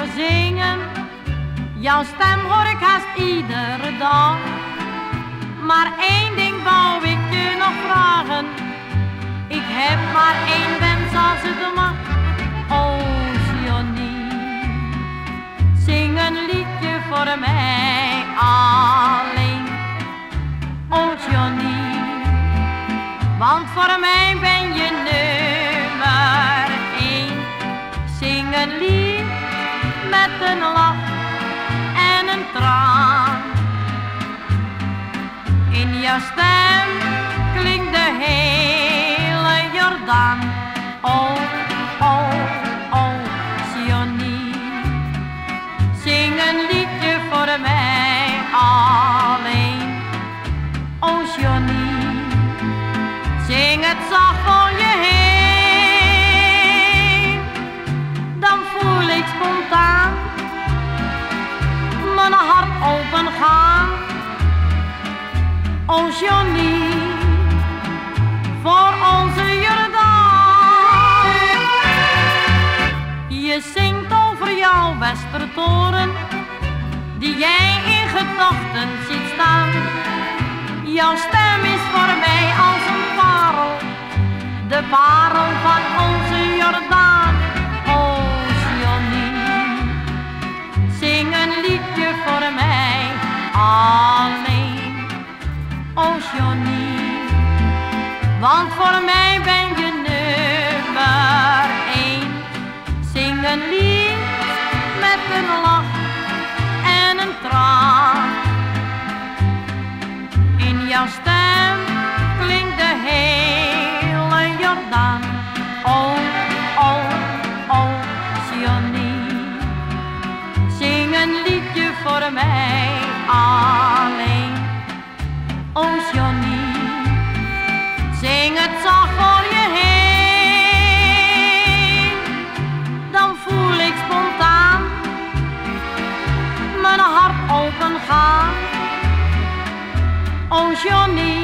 horen zingen. Jouw stem hoor ik haast iedere dag. Maar één ding wou ik je nog vragen. Ik heb maar één wens als het mag. Oh Johnny, zing een liedje voor mij alleen. Oh Johnny, want voor mij ben je nummer 1. Zing een lied met een lach en een traan. In jouw stem klinkt de hele Jordaan. Oh, oh, oh, Johnny, zing een liedje voor mij alleen. Oh Johnny, zing het zacht voor je heen. Dan voel ik spontaan mijn hart open gaan. Oh Johnny, voor onze Jordaan. Je zingt over jouw Westertoren, die jij in gedachten ziet staan. Jouw stem is voor mij als een parel, de parel van onze Jordaan. Oh Johnny, zing een liedje voor mij alleen. Oh Johnny, want voor mij ben je nummer 1. Zing een lied met een lach en een traan. In jouw stem klinkt de hele Jordaan. Oh, oh, oh, Johnny, zing een liedje voor mij alleen. Oh Johnny, zing het zacht voor je heen. Dan voel ik spontaan mijn hart open gaan. Oh Johnny,